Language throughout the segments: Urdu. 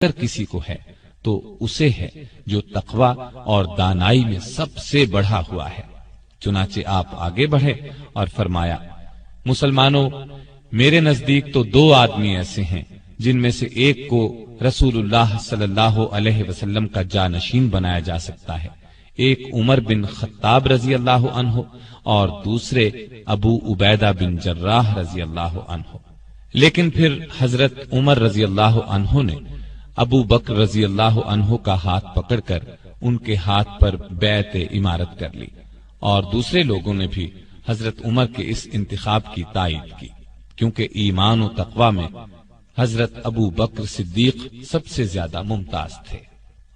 اگر کسی کو ہے تو اسے ہے جو تقوی اور دانائی میں سب سے بڑھا ہوا ہے۔ چنانچہ آپ آگے بڑھے اور فرمایا، مسلمانوں، میرے نزدیک تو دو آدمی ایسے ہیں جن میں سے ایک کو رسول اللہ صلی اللہ علیہ وسلم کا جانشین بنایا جا سکتا ہے، ایک عمر بن خطاب رضی اللہ عنہ اور دوسرے ابو عبیدہ بن جراح رضی اللہ عنہ۔ لیکن پھر حضرت عمر رضی اللہ عنہ نے ابو بکر رضی اللہ عنہ کا ہاتھ پکڑ کر ان کے ہاتھ پر بیعت امارت کر لی، اور دوسرے لوگوں نے بھی حضرت عمر کے اس انتخاب کی تائید کی، کیونکہ ایمان و تقوی میں حضرت ابو بکر صدیق سب سے زیادہ ممتاز تھے،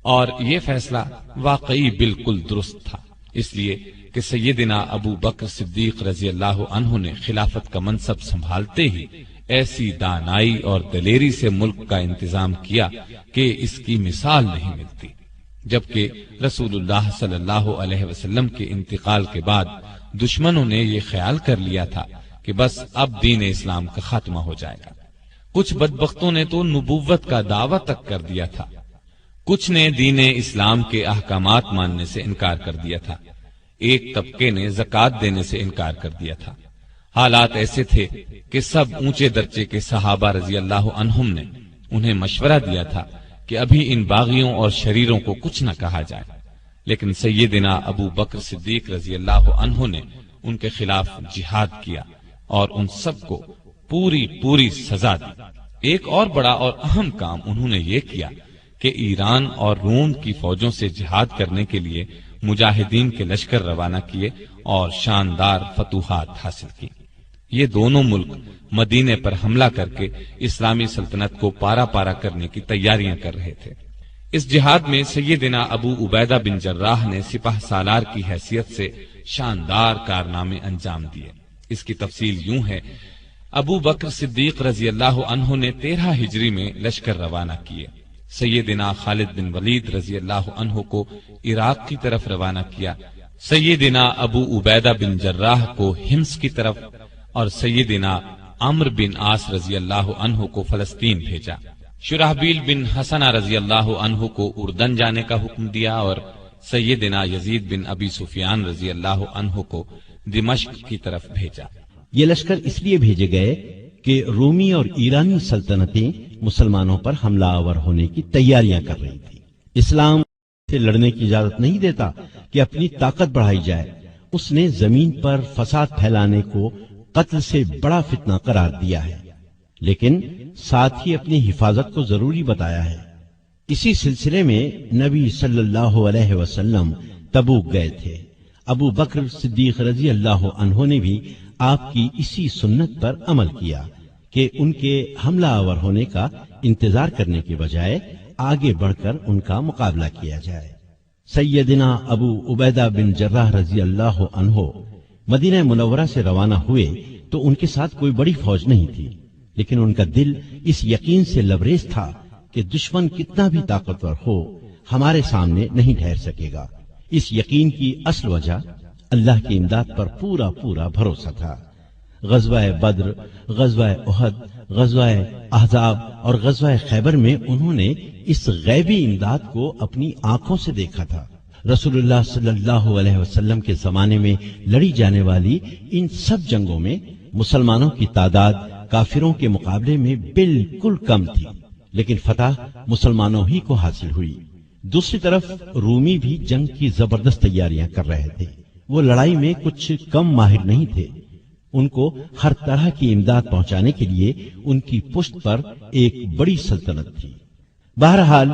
اور یہ فیصلہ واقعی بالکل درست تھا، اس لیے کہ سیدنا ابو بکر صدیق رضی اللہ عنہ نے خلافت کا منصب سنبھالتے ہی ایسی دانائی اور دلیری سے ملک کا انتظام کیا کہ اس کی مثال نہیں ملتی، جبکہ رسول اللہ صلی اللہ علیہ وسلم کے انتقال کے بعد دشمنوں نے یہ خیال کر لیا تھا کہ بس اب دین اسلام کا خاتمہ ہو جائے گا۔ کچھ بدبختوں نے تو نبوت کا دعویٰ تک کر دیا تھا، کچھ نے دین اسلام کے احکامات ماننے سے انکار کر دیا تھا، ایک طبقے نے زکوٰۃ دینے سے انکار کر دیا تھا۔ حالات ایسے تھے کہ سب اونچے درجے کے صحابہ رضی اللہ عنہم نے انہیں مشورہ دیا تھا کہ ابھی ان باغیوں اور شریروں کو کچھ نہ کہا جائے، لیکن سیدنا ابو بکر صدیق رضی اللہ عنہ نے ان کے خلاف جہاد کیا اور ان سب کو پوری سزا دی۔ ایک اور بڑا اور اہم کام انہوں نے یہ کیا کہ ایران اور روم کی فوجوں سے جہاد کرنے کے لیے مجاہدین کے لشکر روانہ کیے اور شاندار فتوحات حاصل کی۔ یہ دونوں ملک مدینے پر حملہ کر کے اسلامی سلطنت کو پارا پارا کرنے کی تیاریاں کر رہے تھے۔ اس جہاد میں سیدنا ابو عبیدہ بن جراح نے سپہ سالار کی حیثیت سے شاندار کارنامے انجام دیے۔ اس کی تفصیل یوں ہے، ابو بکر صدیق رضی اللہ عنہ نے 13 ہجری میں لشکر روانہ کیے، سیدنا خالد بن ولید رضی اللہ عنہ کو عراق کی طرف روانہ کیا، سیدنا ابو عبیدہ بن جراح کو حمص کی طرف اور سیدنا عمرو بن عاص رضی اللہ عنہ کو فلسطین بھیجا۔ شرحبیل بن حسنہ رضی اللہ عنہ کو اردن جانے کا حکم دیا اور سیدنا یزید بن ابی سفیان رضی اللہ عنہ کو دمشق کی طرف بھیجا۔ یہ لشکر اس لیے بھیجے گئے کہ رومی اور ایرانی سلطنتیں مسلمانوں پر حملہ آور ہونے کی تیاریاں کر رہی تھی۔ اسلام سے لڑنے کی اجازت نہیں دیتا کہ اپنی طاقت بڑھائی جائے، اس نے زمین پر فساد پھیلانے کو قتل سے بڑا فتنہ قرار دیا ہے، لیکن ساتھ ہی اپنی حفاظت کو ضروری بتایا ہے۔ اسی سلسلے میں نبی صلی اللہ علیہ وسلم تبوک گئے تھے۔ ابو بکر صدیق رضی اللہ عنہ نے بھی آپ کی اسی سنت پر عمل کیا کہ ان کے حملہ آور ہونے کا انتظار کرنے کے بجائے آگے بڑھ کر ان کا مقابلہ کیا جائے۔ سیدنا ابو عبیدہ بن جراح رضی اللہ عنہ مدینہ منورہ سے روانہ ہوئے تو ان کے ساتھ کوئی بڑی فوج نہیں تھی، لیکن ان کا دل اس یقین سے لبریز تھا کہ دشمن کتنا بھی طاقتور ہو ہمارے سامنے نہیں ٹھہر سکے گا۔ اس یقین کی اصل وجہ اللہ کی امداد پر پورا بھروسہ تھا۔ غزوہ بدر، غزوہ احد، غزوہ احزاب اور غزوہ خیبر میں انہوں نے اس غیبی امداد کو اپنی آنکھوں سے دیکھا تھا۔ رسول اللہ صلی اللہ علیہ وسلم کے زمانے میں لڑی جانے والی ان سب جنگوں میں مسلمانوں کی تعداد کافروں کے مقابلے میں بالکل کم تھی، لیکن فتح مسلمانوں ہی کو حاصل ہوئی۔ دوسری طرف رومی بھی جنگ کی زبردست تیاریاں کر رہے تھے۔ وہ لڑائی میں کچھ کم ماہر نہیں تھے، ان کو ہر طرح کی امداد پہنچانے کے لیے ان کی پشت پر ایک بڑی سلطنت تھی۔ بہرحال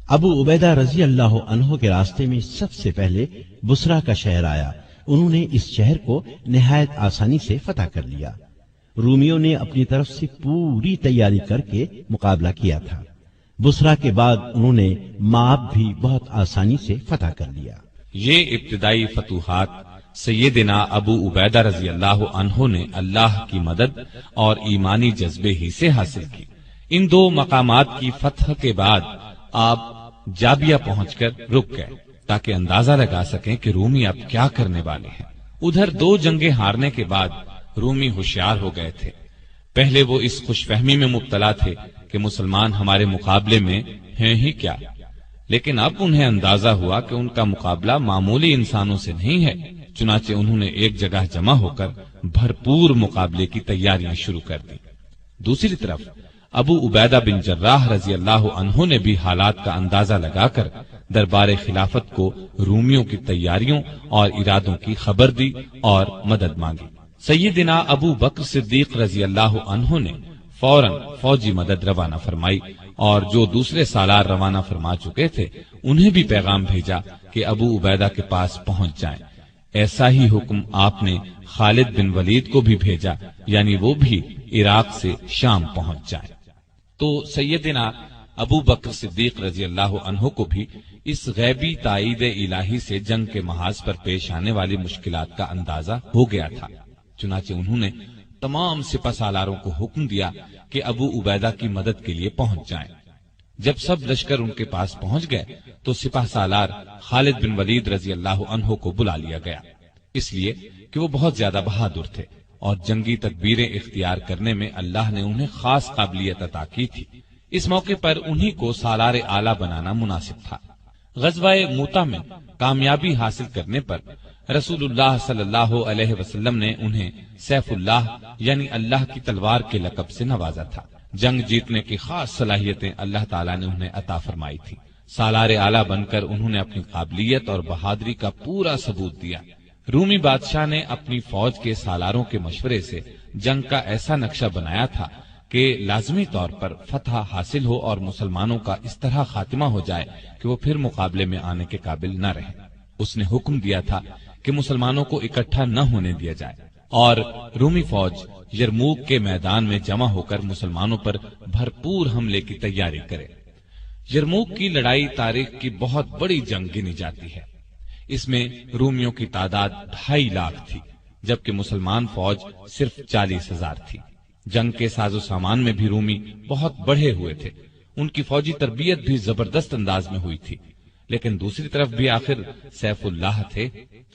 ابو عبیدہ رضی اللہ عنہ کے راستے میں سب سے پہلے بصرہ کا شہر آیا۔ انہوں نے اس شہر کو نہایت آسانی سے فتح کر لیا۔ رومیوں نے اپنی طرف سے پوری تیاری کر کے مقابلہ کیا تھا۔ بصرہ کے بعد انہوں نے مآب بھی بہت آسانی سے فتح کر لیا۔ یہ ابتدائی فتوحات سیدنا ابو عبیدہ رضی اللہ عنہ نے اللہ کی مدد اور ایمانی جذبے ہی سے حاصل کی۔ ان دو مقامات کی فتح کے بعد آپ جابیہ پہنچ کر رک گئے تاکہ اندازہ لگا سکیں کہ رومی اب کیا کرنے والے ہیں۔ ادھر 2 جنگیں ہارنے کے بعد رومی ہوشیار ہو گئے تھے۔ پہلے وہ اس خوش فہمی میں مبتلا تھے کہ مسلمان ہمارے مقابلے میں ہیں ہی کیا، لیکن اب انہیں اندازہ ہوا کہ ان کا مقابلہ معمولی انسانوں سے نہیں ہے، چنانچہ انہوں نے ایک جگہ جمع ہو کر بھرپور مقابلے کی تیاریاں شروع کر دی۔ دوسری طرف ابو عبیدہ بن جراح رضی اللہ عنہ نے بھی حالات کا اندازہ لگا کر دربار خلافت کو رومیوں کی تیاریوں اور ارادوں کی خبر دی اور مدد مانگی۔ سیدنا ابو بکر صدیق رضی اللہ عنہ نے فوراً فوجی مدد روانہ فرمائی، اور جو دوسرے سالار روانہ فرما چکے تھے انہیں بھی پیغام بھیجا کہ ابو عبیدہ کے پاس پہنچ جائیں۔ ایسا ہی حکم آپ نے خالد بن ولید کو بھی بھیجا، یعنی وہ بھی عراق سے شام پہنچ جائیں۔ تو سیدنا ابو بکر صدیق رضی اللہ عنہ کو بھی اس غیبی تائید الہی سے جنگ کے محاذ پر پیش آنے والی مشکلات کا اندازہ ہو گیا تھا، چنانچہ انہوں نے تمام سپہ سالاروں کو حکم دیا کہ ابو عبیدہ کی مدد کے لیے پہنچ جائیں۔ جب سب لشکر ان کے پاس پہنچ گئے تو سپہ سالار خالد بن ولید رضی اللہ عنہ کو بلا لیا گیا، اس لیے کہ وہ بہت زیادہ بہادر تھے اور جنگی تدبیریں اختیار کرنے میں اللہ نے انہیں خاص قابلیت عطا کی تھی۔ اس موقع پر انہی کو سالار اعلیٰ بنانا مناسب تھا۔ غزوہ موتا میں کامیابی حاصل کرنے پر رسول اللہ صلی اللہ علیہ وسلم نے انہیں سیف اللہ یعنی اللہ کی تلوار کے لقب سے نوازا تھا۔ جنگ جیتنے کی خاص صلاحیتیں اللہ تعالیٰ نے انہیں عطا فرمائی تھی۔ سالار اعلیٰ بن کر انہوں نے اپنی قابلیت اور بہادری کا پورا ثبوت دیا۔ رومی بادشاہ نے اپنی فوج کے سالاروں کے مشورے سے جنگ کا ایسا نقشہ بنایا تھا کہ لازمی طور پر فتح حاصل ہو اور مسلمانوں کا اس طرح خاتمہ ہو جائے کہ وہ پھر مقابلے میں آنے کے قابل نہ رہیں۔ اس نے حکم دیا تھا کہ مسلمانوں کو اکٹھا نہ ہونے دیا جائے اور رومی فوج یرموک کے میدان میں جمع ہو کر مسلمانوں پر بھرپور حملے کی تیاری کرے۔ یرموک کی لڑائی تاریخ کی بہت بڑی جنگ گنی جاتی ہے۔ اس میں رومیوں کی تعداد 2.5 لاکھ تھی، جبکہ مسلمان فوج صرف 40,000 تھی۔ جنگ کے ساز و سامان میں بھی رومی بہت بڑھے ہوئے تھے، ان کی فوجی تربیت بھی زبردست انداز میں ہوئی تھی، لیکن دوسری طرف بھی آخر سیف اللہ تھے۔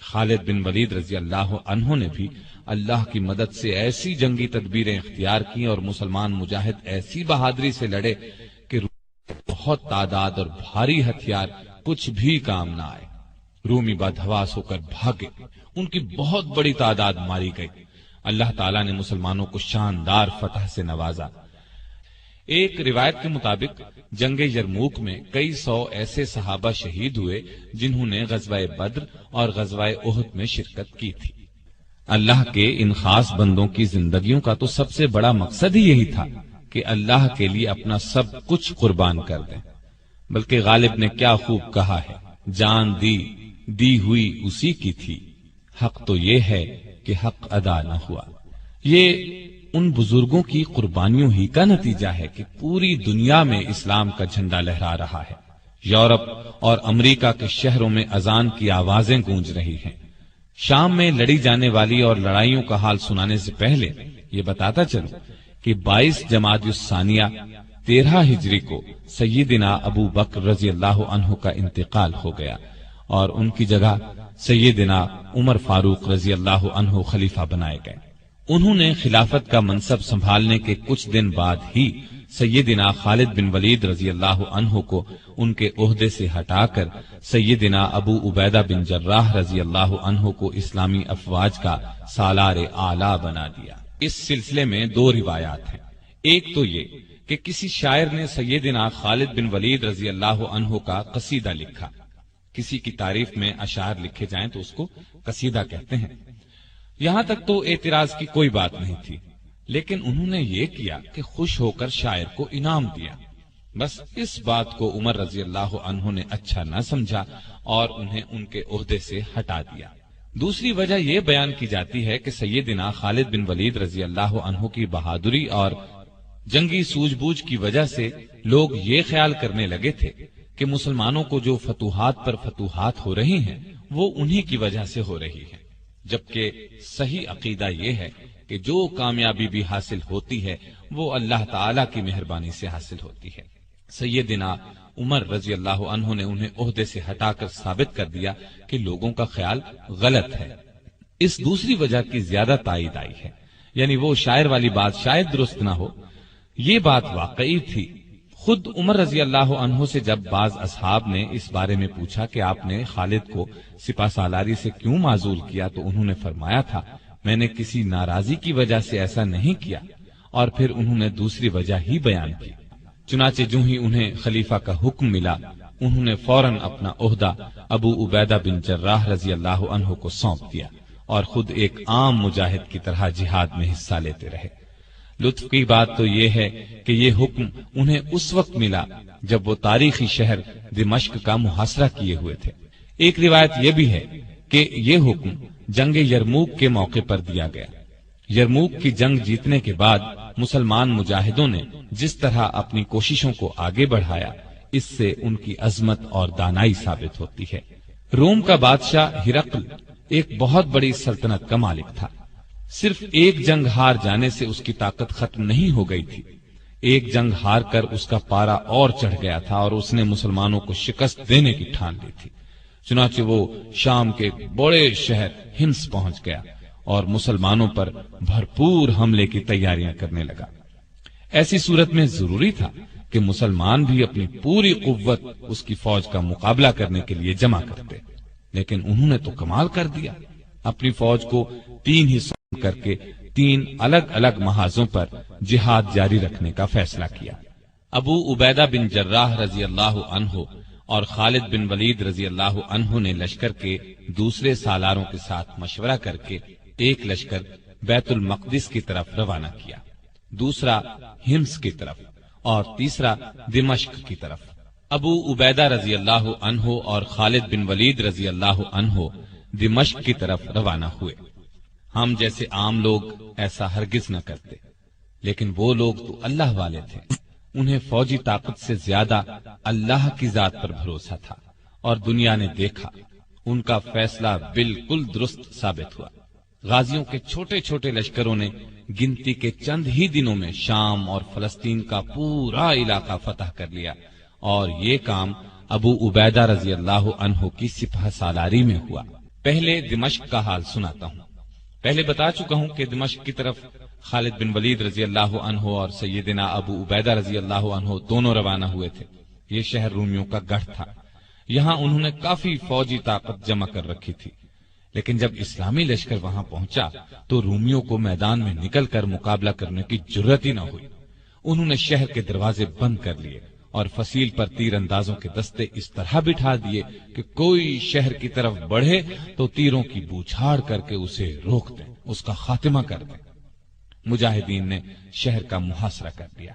خالد بن ولید رضی اللہ عنہ نے بھی اللہ کی مدد سے ایسی جنگی تدبیریں اختیار کی اور مسلمان مجاہد ایسی بہادری سے لڑے کہ بہت تعداد اور بھاری ہتھیار کچھ بھی کام نہ آئے۔ رومی بدحواس ہو کر بھاگے، ان کی بہت بڑی تعداد ماری گئی۔ اللہ تعالیٰ نے مسلمانوں کو شاندار فتح سے نوازا۔ ایک روایت کے مطابق جنگ یرموک میں کئی سو ایسے صحابہ شہید ہوئے جنہوں نے غزوہ بدر اور غزوہ احد میں شرکت کی تھی۔ اللہ کے ان خاص بندوں کی زندگیوں کا تو سب سے بڑا مقصد ہی یہی تھا کہ اللہ کے لیے اپنا سب کچھ قربان کر دیں۔ بلکہ غالب نے کیا خوب کہا ہے، جان دی ہوئی اسی کی تھی، حق تو یہ ہے کہ حق ادا نہ ہوا۔ یہ ان بزرگوں کی قربانیوں ہی کا نتیجہ ہے کہ پوری دنیا میں اسلام کا جھنڈا لہرا رہا ہے۔ یورپ اور امریکہ کے شہروں میں اذان کی آوازیں گونج رہی ہیں۔ شام میں لڑی جانے والی اور لڑائیوں کا حال سنانے سے پہلے یہ بتاتا چلوں کہ 22 جمادی الثانیہ 13 ہجری کو سیدنا ابو بکر رضی اللہ عنہ کا انتقال ہو گیا اور ان کی جگہ سیدنا عمر فاروق رضی اللہ عنہ خلیفہ بنائے گئے۔ انہوں نے خلافت کا منصب سنبھالنے کے کچھ دن بعد ہی سیدنا خالد بن ولید رضی اللہ عنہ کو ان کے عہدے سے ہٹا کر سیدنا ابو عبیدہ بن جراح رضی اللہ عنہ کو اسلامی افواج کا سالار اعلیٰ بنا دیا۔ اس سلسلے میں 2 روایات ہیں۔ ایک تو یہ کہ کسی شاعر نے سیدنا خالد بن ولید رضی اللہ عنہ کا قصیدہ لکھا۔ کسی کی تعریف میں اشعار لکھے جائیں تو اس کو قصیدہ کہتے ہیں۔ یہاں تک تو اعتراض کی کوئی بات نہیں تھی، لیکن انہوں نے یہ کیا کہ خوش ہو کر شاعر کو انعام دیا۔ بس اس بات کو عمر رضی اللہ عنہ نے اچھا نہ سمجھا اور انہیں ان کے عہدے سے ہٹا دیا۔ دوسری وجہ یہ بیان کی جاتی ہے کہ سیدنا خالد بن ولید رضی اللہ عنہ کی بہادری اور جنگی سوجھ بوجھ کی وجہ سے لوگ یہ خیال کرنے لگے تھے کہ مسلمانوں کو جو فتوحات پر فتوحات ہو رہی ہیں وہ انہی کی وجہ سے ہو رہی ہے، جبکہ صحیح عقیدہ یہ ہے کہ جو کامیابی بھی حاصل ہوتی ہے وہ اللہ تعالی کی مہربانی سے حاصل ہوتی ہے۔ سیدنا عمر رضی اللہ عنہ نے انہیں عہدے سے ہٹا کر ثابت کر دیا کہ لوگوں کا خیال غلط ہے۔ اس دوسری وجہ کی زیادہ تائید آئی ہے، یعنی وہ شاعر والی بات شاید درست نہ ہو، یہ بات واقعی تھی۔ خود عمر رضی اللہ عنہ سے جب بعض اصحاب نے اس بارے میں پوچھا کہ آپ نے خالد کو سپہ سالاری سے کیوں معزول کیا تو انہوں نے فرمایا تھا، میں نے کسی ناراضی کی وجہ سے ایسا نہیں کیا، اور پھر انہوں نے دوسری وجہ ہی بیان کی۔ چنانچہ جو ہی انہیں خلیفہ کا حکم ملا، انہوں نے فوراً اپنا عہدہ ابو عبیدہ بن جراح رضی اللہ عنہ کو سونپ دیا اور خود ایک عام مجاہد کی طرح جہاد میں حصہ لیتے رہے۔ لطف کی بات تو یہ ہے کہ یہ حکم انہیں اس وقت ملا جب وہ تاریخی شہر دمشق کا محاصرہ کیے ہوئے تھے۔ ایک روایت یہ بھی ہے کہ یہ حکم جنگ یرموک کے موقع پر دیا گیا۔ یرموک کی جنگ جیتنے کے بعد مسلمان مجاہدوں نے جس طرح اپنی کوششوں کو آگے بڑھایا، اس سے ان کی عظمت اور دانائی ثابت ہوتی ہے۔ روم کا بادشاہ ہرقل ایک بہت بڑی سلطنت کا مالک تھا۔ صرف ایک جنگ ہار جانے سے اس کی طاقت ختم نہیں ہو گئی تھی۔ ایک جنگ ہار کر اس کا پارا اور چڑھ گیا تھا اور اس نے مسلمانوں کو شکست دینے کی ٹھان لی تھی۔ چنانچہ وہ شام کے بڑے شہر ہمس پہنچ گیا اور مسلمانوں پر بھرپور حملے کی تیاریاں کرنے لگا۔ ایسی صورت میں ضروری تھا کہ مسلمان بھی اپنی پوری قوت اس کی فوج کا مقابلہ کرنے کے لیے جمع کرتے، لیکن انہوں نے تو کمال کر دیا۔ اپنی فوج کو 3 حصوں کر کے 3 الگ الگ محاذوں پر جہاد جاری رکھنے کا فیصلہ کیا۔ ابو عبیدہ بن جراح رضی اللہ عنہ اور خالد بن ولید رضی اللہ عنہ نے لشکر کے دوسرے سالاروں کے ساتھ مشورہ کر کے ایک لشکر بیت المقدس کی طرف روانہ کیا، دوسرا ہمس کی طرف اور تیسرا دمشق کی طرف۔ ابو عبیدہ رضی اللہ عنہ اور خالد بن ولید رضی اللہ عنہ دمشق کی طرف روانہ ہوئے۔ ہم جیسے عام لوگ ایسا ہرگز نہ کرتے، لیکن وہ لوگ تو اللہ والے تھے، انہیں فوجی طاقت سے زیادہ اللہ کی ذات پر بھروسہ تھا، اور دنیا نے دیکھا ان کا فیصلہ بالکل درست ثابت ہوا۔ غازیوں کے چھوٹے چھوٹے لشکروں نے گنتی کے چند ہی دنوں میں شام اور فلسطین کا پورا علاقہ فتح کر لیا، اور یہ کام ابو عبیدہ رضی اللہ عنہ کی سپہ سالاری میں ہوا۔ پہلے دمشق کا حال سناتا ہوں۔ پہلے بتا چکا ہوں کہ دمشق کی طرف خالد بن ولید رضی اللہ عنہ اور سیدنا ابو عبیدہ رضی اللہ عنہ دونوں روانہ ہوئے تھے۔ یہ شہر رومیوں کا گڑھ تھا، یہاں انہوں نے کافی فوجی طاقت جمع کر رکھی تھی، لیکن جب اسلامی لشکر وہاں پہنچا تو رومیوں کو میدان میں نکل کر مقابلہ کرنے کی جرأت ہی نہ ہوئی۔ انہوں نے شہر کے دروازے بند کر لیے اور فصیل پر تیر اندازوں کے دستے اس طرح بٹھا دیے کہ کوئی شہر کی طرف بڑھے تو تیروں کی بوچھاڑ کر کے اسے روک دیں، اس کا خاتمہ کر دیں۔ مجاہدین نے شہر کا محاصرہ کر دیا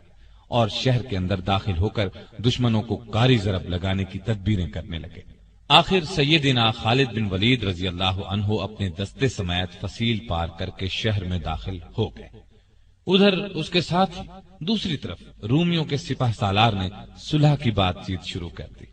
اور شہر کے اندر داخل ہو کر دشمنوں کو کاری ضرب لگانے کی تدبیریں کرنے لگے۔ آخر سیدنا خالد بن ولید رضی اللہ عنہ اپنے دستے سمیت فصیل پار کر کے شہر میں داخل ہو گئے۔ ادھر اس کے ساتھ دوسری طرف رومیوں کے سپہ سالار نے صلح کی بات چیت شروع کر دی۔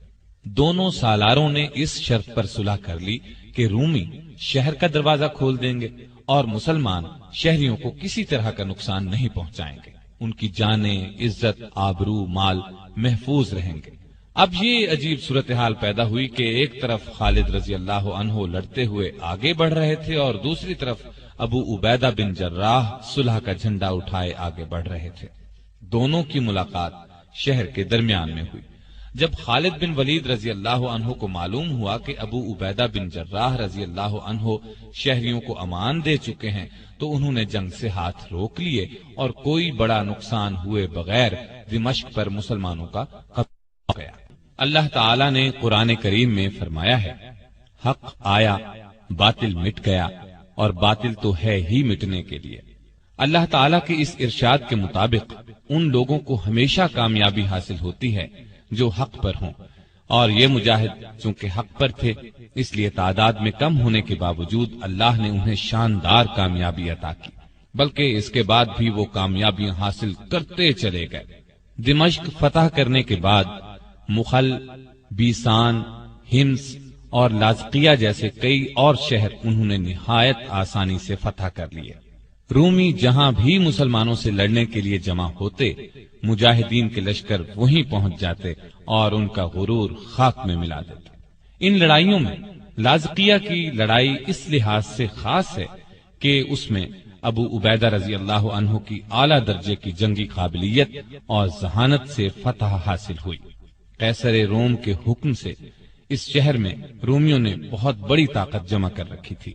دونوں سالاروں نے اس شرط پر صلح کر لی کہ رومی شہر کا دروازہ کھول دیں گے اور مسلمان شہریوں کو کسی طرح کا نقصان نہیں پہنچائیں گے، ان کی جانیں، عزت، آبرو، مال محفوظ رہیں گے۔ اب یہ عجیب صورتحال پیدا ہوئی کہ ایک طرف خالد رضی اللہ عنہ لڑتے ہوئے آگے بڑھ رہے تھے اور دوسری طرف ابو عبیدہ بن جراح صلح کا جھنڈا اٹھائے آگے بڑھ رہے تھے۔ دونوں کی ملاقات شہر کے درمیان میں ہوئی۔ جب خالد بن ولید رضی اللہ عنہ کو معلوم ہوا کہ ابو عبیدہ بن جراح رضی اللہ عنہ شہریوں کو امان دے چکے ہیں تو انہوں نے جنگ سے ہاتھ روک لیے اور کوئی بڑا نقصان ہوئے بغیر دمشق پر مسلمانوں کا قبضہ ہو گیا۔ اللہ تعالی نے قرآن کریم میں فرمایا ہے، حق آیا، باطل مٹ گیا، اور باطل تو ہے ہی مٹنے کے لیے۔ اللہ تعالیٰ کے اس ارشاد کے مطابق ان لوگوں کو ہمیشہ کامیابی حاصل ہوتی ہے جو حق پر ہوں، اور یہ مجاہد چونکہ حق پر تھے اس لیے تعداد میں کم ہونے کے باوجود اللہ نے انہیں شاندار کامیابی عطا کی، بلکہ اس کے بعد بھی وہ کامیابیاں حاصل کرتے چلے گئے۔ دمشق فتح کرنے کے بعد مخل، بیسان، ہمس اور لازقیہ جیسے کئی اور شہر انہوں نے نہایت آسانی سے فتح کر لیے۔ رومی جہاں بھی مسلمانوں سے لڑنے کے لیے جمع ہوتے، مجاہدین کے لشکر وہیں پہنچ جاتے اور ان کا غرور خاک میں ملا دیتے۔ ان لڑائیوں میں لازقیہ کی لڑائی اس لحاظ سے خاص ہے کہ اس میں ابو عبیدہ رضی اللہ عنہ کی اعلیٰ درجے کی جنگی قابلیت اور ذہانت سے فتح حاصل ہوئی۔ قیصر روم کے حکم سے اس شہر میں رومیوں نے بہت بڑی طاقت جمع کر رکھی تھی۔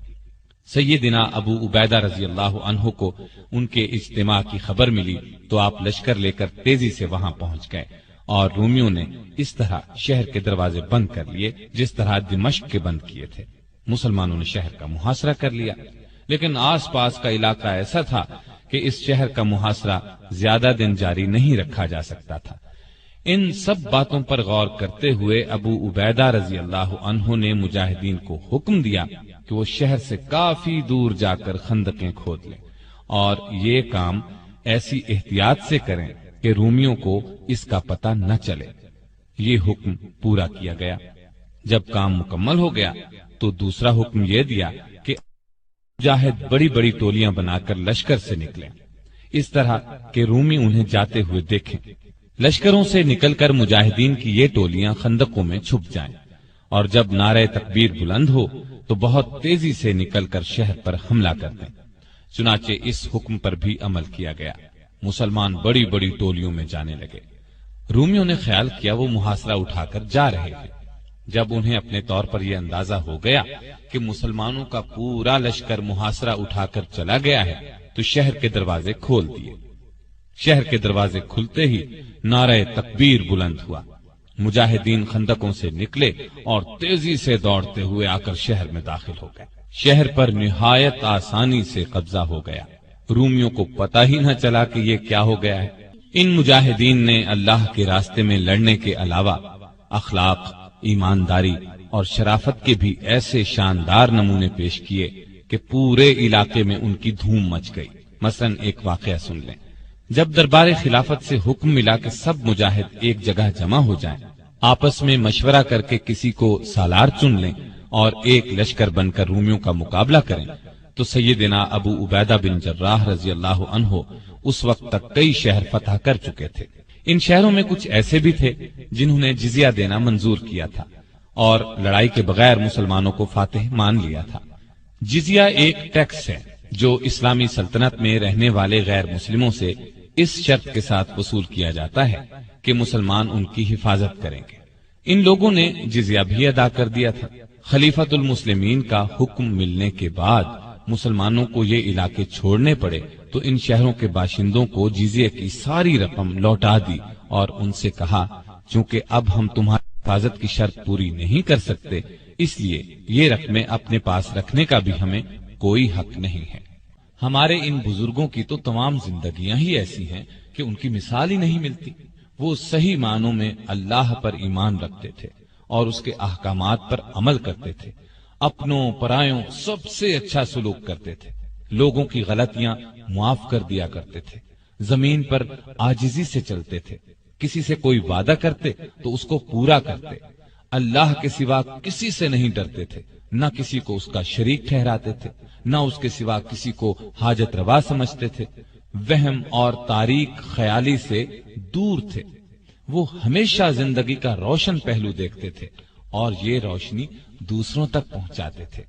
سیدنا ابو عبیدہ رضی اللہ عنہ کو ان کے اجتماع کی خبر ملی تو آپ لشکر لے کر تیزی سے وہاں پہنچ گئے اور رومیوں نے اس طرح شہر کے دروازے بند کر لیے جس طرح دمشق کے بند کیے تھے۔ مسلمانوں نے شہر کا محاصرہ کر لیا، لیکن آس پاس کا علاقہ ایسا تھا کہ اس شہر کا محاصرہ زیادہ دن جاری نہیں رکھا جا سکتا تھا۔ ان سب باتوں پر غور کرتے ہوئے ابو عبیدہ رضی اللہ عنہ نے مجاہدین کو حکم دیا کہ وہ شہر سے کافی دور جا کر خندقیں کھود لیں اور یہ کام ایسی احتیاط سے کریں کہ رومیوں کو اس کا پتہ نہ چلے۔ یہ حکم پورا کیا گیا۔ جب کام مکمل ہو گیا تو دوسرا حکم یہ دیا کہ مجاہد بڑی بڑی ٹولیاں بنا کر لشکر سے نکلیں، اس طرح کہ رومی انہیں جاتے ہوئے دیکھیں۔ لشکروں سے نکل کر مجاہدین کی یہ ٹولیاں خندقوں میں چھپ جائیں اور جب نعرہ تکبیر بلند ہو تو بہت تیزی سے نکل کر شہر پر حملہ کر دیں۔ چنانچہ اس حکم پر بھی عمل کیا گیا۔ مسلمان بڑی بڑی ٹولیوں میں جانے لگے۔ رومیوں نے خیال کیا وہ محاصرہ اٹھا کر جا رہے ہیں۔ جب انہیں اپنے طور پر یہ اندازہ ہو گیا کہ مسلمانوں کا پورا لشکر محاصرہ اٹھا کر چلا گیا ہے تو شہر کے دروازے کھول دیے۔ شہر کے دروازے کھلتے ہی نعرہ تکبیر بلند ہوا۔ مجاہدین خندقوں سے نکلے اور تیزی سے دوڑتے ہوئے آ کر شہر میں داخل ہو گئے۔ شہر پر نہایت آسانی سے قبضہ ہو گیا۔ رومیوں کو پتہ ہی نہ چلا کہ یہ کیا ہو گیا ہے۔ ان مجاہدین نے اللہ کے راستے میں لڑنے کے علاوہ اخلاق، ایمانداری اور شرافت کے بھی ایسے شاندار نمونے پیش کیے کہ پورے علاقے میں ان کی دھوم مچ گئی۔ مثلا ایک واقعہ سن لیں۔ جب دربار خلافت سے حکم ملا کہ سب مجاہد ایک جگہ جمع ہو جائیں، آپس میں مشورہ کر کے کسی کو سالار چن لیں اور ایک لشکر بن کر رومیوں کا مقابلہ کریں، تو سیدنا ابو عبیدہ بن جراح رضی اللہ عنہ اس وقت تک کئی شہر فتح کر چکے تھے۔ ان شہروں میں کچھ ایسے بھی تھے جنہوں نے جزیہ دینا منظور کیا تھا اور لڑائی کے بغیر مسلمانوں کو فاتح مان لیا تھا۔ جزیہ ایک ٹیکس ہے جو اسلامی سلطنت میں رہنے والے غیر مسلموں سے اس شرط کے ساتھ وصول کیا جاتا ہے کہ مسلمان ان کی حفاظت کریں گے۔ ان لوگوں نے جزیہ بھی ادا کر دیا تھا۔ خلیفۃ المسلمین کا حکم ملنے کے بعد مسلمانوں کو یہ علاقے چھوڑنے پڑے تو ان شہروں کے باشندوں کو جزیے کی ساری رقم لوٹا دی اور ان سے کہا چونکہ اب ہم تمہاری حفاظت کی شرط پوری نہیں کر سکتے اس لیے یہ رقمیں اپنے پاس رکھنے کا بھی ہمیں کوئی حق نہیں ہے۔ ہمارے ان بزرگوں کی تو تمام زندگیاں ہی ایسی ہیں کہ ان کی مثال ہی نہیں ملتی۔ وہ صحیح معنوں میں اللہ پر ایمان رکھتے تھے اور اس کے احکامات پر عمل کرتے تھے، اپنوں پرایوں سب سے اچھا سلوک کرتے تھے، لوگوں کی غلطیاں معاف کر دیا کرتے تھے، زمین پر عاجزی سے چلتے تھے، کسی سے کوئی وعدہ کرتے تو اس کو پورا کرتے، اللہ کے سوا کسی سے نہیں ڈرتے تھے، نہ کسی کو اس کا شریک ٹھہراتے تھے، نہ اس کے سوا کسی کو حاجت روا سمجھتے تھے، وہم اور تاریک خیالی سے دور تھے۔ وہ ہمیشہ زندگی کا روشن پہلو دیکھتے تھے اور یہ روشنی دوسروں تک پہنچاتے تھے۔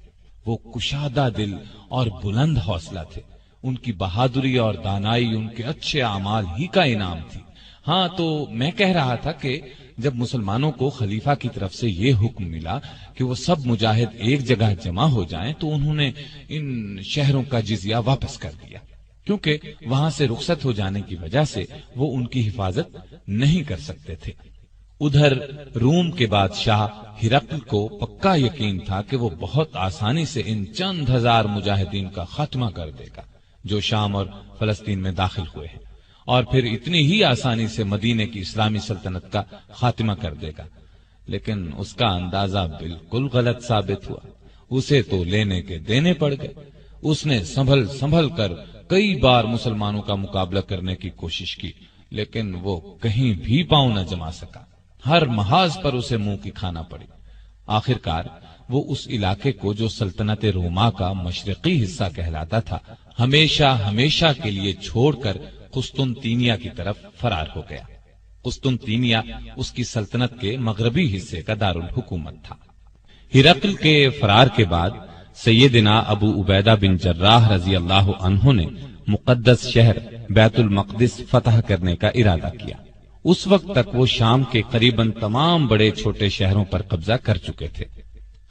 وہ کشادہ دل اور بلند حوصلہ تھے۔ ان کی بہادری اور دانائی ان کے اچھے اعمال ہی کا انعام تھی۔ ہاں تو میں کہہ رہا تھا کہ جب مسلمانوں کو خلیفہ کی طرف سے یہ حکم ملا کہ وہ سب مجاہد ایک جگہ جمع ہو جائیں تو انہوں نے ان شہروں کا جزیہ واپس کر دیا، کیونکہ وہاں سے رخصت ہو جانے کی وجہ سے وہ ان کی حفاظت نہیں کر سکتے تھے۔ ادھر روم کے بادشاہ ہرقل کو پکا یقین تھا کہ وہ بہت آسانی سے ان چند ہزار مجاہدین کا خاتمہ کر دے گا جو شام اور فلسطین میں داخل ہوئے ہیں، اور پھر اتنی ہی آسانی سے مدینے کی اسلامی سلطنت کا خاتمہ کر دے گا۔ لیکن اس کا اندازہ بالکل غلط ثابت ہوا۔ اسے تو لینے کے دینے پڑ گئے۔ اس نے سنبھل کر کئی بار مسلمانوں کا مقابلہ کرنے کی کوشش کی، لیکن وہ کہیں بھی پاؤں نہ جما سکا۔ ہر محاذ پر اسے منہ کی کھانا پڑی۔ آخرکار وہ اس علاقے کو جو سلطنت روما کا مشرقی حصہ کہلاتا تھا ہمیشہ کے لیے چھوڑ کر قسطنطینیہ کی طرف فرار ہو گیا۔ قسطنطینیہ اس کی سلطنت کے مغربی حصے کا دارالحکومت تھا۔ ہرقل کے فرار کے بعد سیدنا ابو عبیدہ بن جراح رضی اللہ عنہ نے مقدس شہر بیت المقدس فتح کرنے کا ارادہ کیا۔ اس وقت تک وہ شام کے قریباً تمام بڑے چھوٹے شہروں پر قبضہ کر چکے تھے۔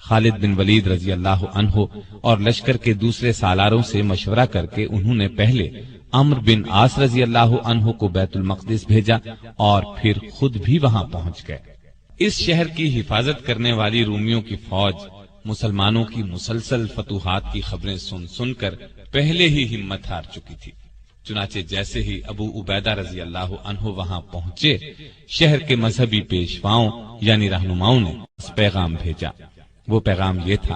خالد بن ولید رضی اللہ عنہ اور لشکر کے دوسرے سالاروں سے مشورہ کر کے انہوں نے پہلے عمرو بن عاص رضی اللہ عنہ کو بیت المقدس بھیجا اور پھر خود بھی وہاں پہنچ گئے۔ اس شہر کی حفاظت کرنے والی رومیوں کی فوج مسلمانوں کی مسلسل فتوحات کی خبریں سن سن کر پہلے ہی ہمت ہار چکی تھی۔ چنانچہ جیسے ہی ابو عبیدہ رضی اللہ عنہ وہاں پہنچے، شہر کے مذہبی پیشواؤں یعنی رہنماؤں نے پیغام بھیجا۔ وہ پیغام یہ تھا،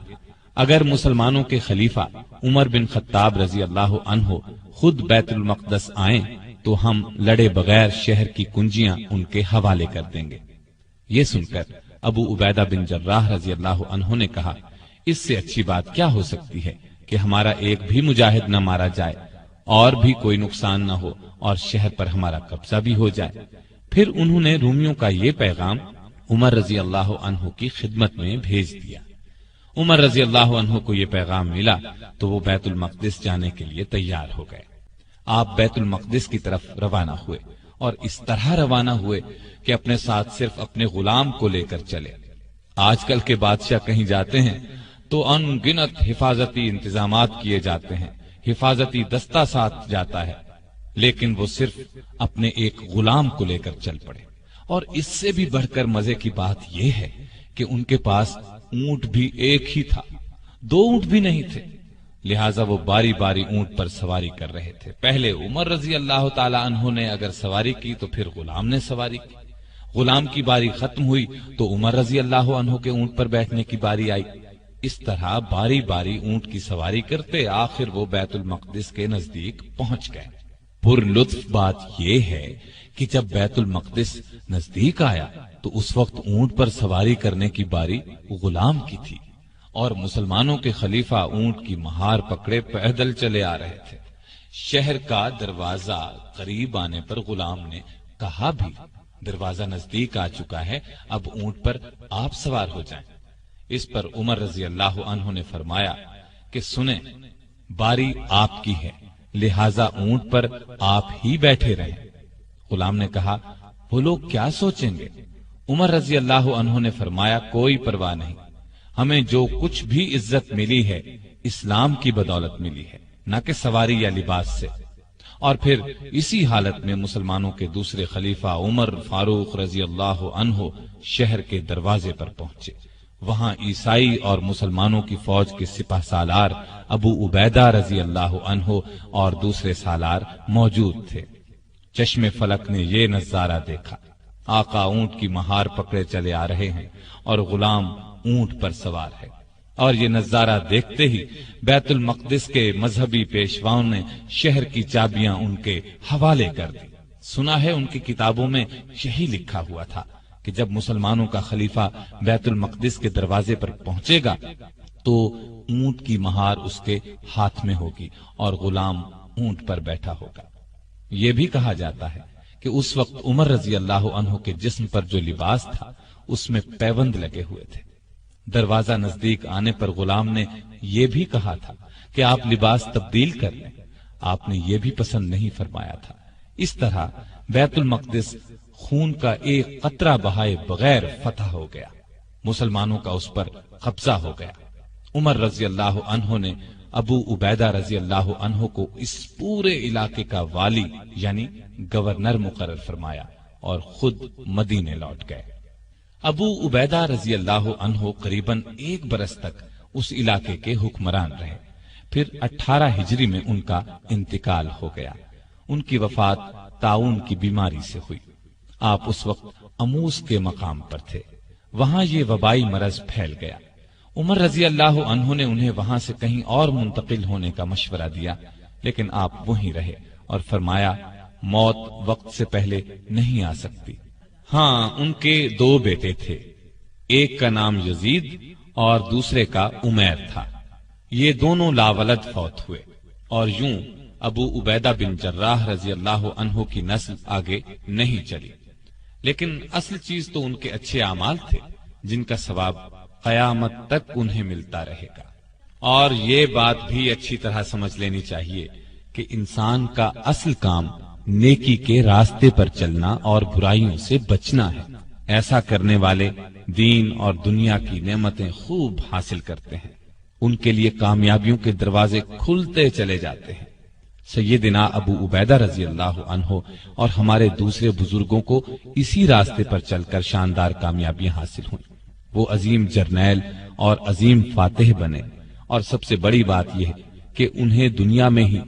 اگر مسلمانوں کے خلیفہ عمر بن خطاب رضی اللہ عنہ خود بیت المقدس آئیں تو ہم لڑے بغیر شہر کی کنجیاں ان کے حوالے کر دیں گے۔ یہ سن کر ابو عبیدہ بن جراح رضی اللہ عنہ نے کہا، اس سے اچھی بات کیا ہو سکتی ہے کہ ہمارا ایک بھی مجاہد نہ مارا جائے اور بھی کوئی نقصان نہ ہو اور شہر پر ہمارا قبضہ بھی ہو جائے۔ پھر انہوں نے رومیوں کا یہ پیغام عمر رضی اللہ عنہ کی خدمت میں بھیج دیا۔ عمر رضی اللہ عنہ کو یہ پیغام ملا تو وہ بیت المقدس جانے کے لیے تیار ہو گئے۔ آپ بیت المقدس کی طرف روانہ ہوئے اور اس طرح روانہ ہوئے کہ اپنے ساتھ صرف اپنے غلام کو لے کر چلے۔ آج کل کے بادشاہ کہیں جاتے ہیں تو ان گنت حفاظتی انتظامات کیے جاتے ہیں، حفاظتی دستہ ساتھ جاتا ہے، لیکن وہ صرف اپنے ایک غلام کو لے کر چل پڑے۔ اور اس سے بھی بڑھ کر مزے کی بات یہ ہے کہ ان کے پاس اونٹ بھی ایک ہی تھا، دو اونٹ بھی نہیں تھے، لہٰذا وہ باری باری اونٹ پر سواری کر رہے تھے۔ پہلے عمر رضی اللہ تعالی عنہ نے اگر سواری کی تو پھر غلام نے سواری کی، غلام کی باری ختم ہوئی تو عمر رضی اللہ عنہ کے اونٹ پر بیٹھنے کی باری آئی۔ اس طرح باری باری اونٹ کی سواری کرتے آخر وہ بیت المقدس کے نزدیک پہنچ گئے۔ پر لطف بات یہ ہے کہ جب بیت المقدس نزدیک آیا تو اس وقت اونٹ پر سواری کرنے کی باری غلام کی تھی اور مسلمانوں کے خلیفہ اونٹ کی مہار پکڑے پیدل چلے آ رہے تھے۔ شہر کا دروازہ قریب آنے پر غلام نے کہا بھی، دروازہ نزدیک آ چکا ہے، اب اونٹ پر آپ سوار ہو جائیں۔ اس پر عمر رضی اللہ عنہ نے فرمایا کہ سنیں، باری آپ کی ہے، لہذا اونٹ پر آپ ہی بیٹھے رہیں۔ غلام نے کہا، وہ لوگ کیا سوچیں گے؟ عمر رضی اللہ عنہ نے فرمایا، کوئی پرواہ نہیں، ہمیں جو کچھ بھی عزت ملی ہے اسلام کی بدولت ملی ہے، نہ کہ سواری یا لباس سے۔ اور پھر اسی حالت میں مسلمانوں کے دوسرے خلیفہ عمر فاروق رضی اللہ عنہ شہر کے دروازے پر پہنچے۔ وہاں عیسائی اور مسلمانوں کی فوج کے سپہ سالار ابو عبیدہ رضی اللہ عنہ اور دوسرے سالار موجود تھے۔ چشم فلک نے یہ نظارہ دیکھا، آقا اونٹ کی مہار پکڑے چلے آ رہے ہیں اور غلام اونٹ پر سوار ہے۔ اور یہ نظارہ دیکھتے ہی بیت المقدس کے مذہبی پیشواؤں نے شہر کی چابیاں ان کے حوالے کر دی۔ سنا ہے ان کی کتابوں میں یہی لکھا ہوا تھا کہ جب مسلمانوں کا خلیفہ بیت المقدس کے دروازے پر پہنچے گا تو اونٹ کی مہار اس کے ہاتھ میں ہوگی اور غلام اونٹ پر بیٹھا ہوگا۔ یہ بھی کہا جاتا ہے کہ اس وقت عمر رضی اللہ عنہ کے جسم پر جو لباس تھا اس میں پیوند لگے ہوئے تھے۔ دروازہ نزدیک آنے پر غلام نے یہ بھی کہا تھا کہ آپ لباس تبدیل کر لیں، آپ نے یہ بھی پسند نہیں فرمایا تھا۔ اس طرح بیت المقدس خون کا ایک قطرہ بہائے بغیر فتح ہو گیا، مسلمانوں کا اس پر قبضہ ہو گیا۔ عمر رضی اللہ عنہ نے ابو عبیدہ رضی اللہ عنہ کو اس پورے علاقے کا والی یعنی گورنر مقرر فرمایا اور خود مدینے لوٹ گئے۔ ابو عبیدہ رضی اللہ عنہ قریباً 1 برس تک اس علاقے کے حکمران رہے۔ پھر 18 ہجری میں ان کا انتقال ہو گیا۔ ان کی وفات طاعون کی بیماری سے ہوئی۔ آپ اس وقت اموس کے مقام پر تھے، وہاں یہ وبائی مرض پھیل گیا۔ عمر رضی اللہ عنہ نے انہیں وہاں سے کہیں اور منتقل ہونے کا مشورہ دیا، لیکن آپ وہیں رہے اور فرمایا موت وقت سے پہلے نہیں آ سکتی۔ ہاں، ان کے 2 بیٹے تھے، ایک کا نام یزید اور دوسرے کا عمیر تھا۔ یہ دونوں لاولد فوت ہوئے اور یوں ابو عبیدہ بن جراح رضی اللہ عنہ کی نسل آگے نہیں چلی۔ لیکن اصل چیز تو ان کے اچھے اعمال تھے جن کا ثواب قیامت تک انہیں ملتا رہے گا۔ اور یہ بات بھی اچھی طرح سمجھ لینی چاہیے کہ انسان کا اصل کام نیکی کے راستے پر چلنا اور برائیوں سے بچنا ہے. ایسا کرنے والے دین اور دنیا کی نعمتیں خوب حاصل کرتے ہیں. ان کے لیے کامیابیوں کے دروازے کھلتے چلے جاتے ہیں. سیدنا ابو عبیدہ رضی اللہ عنہ اور ہمارے دوسرے بزرگوں کو اسی راستے پر چل کر شاندار کامیابیاں حاصل ہوئیں. وہ عظیم جرنیل اور عظیم فاتح بنے، اور سب سے بڑی بات یہ ہے کہ انہیں دنیا میں ہی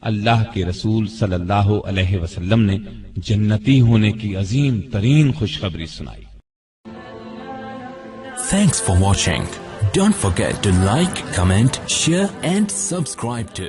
اللہ کے رسول صلی اللہ علیہ وسلم نے جنتی ہونے کی عظیم ترین خوشخبری سنائی. Thanks for watching. Don't forget to like, comment, share and subscribe to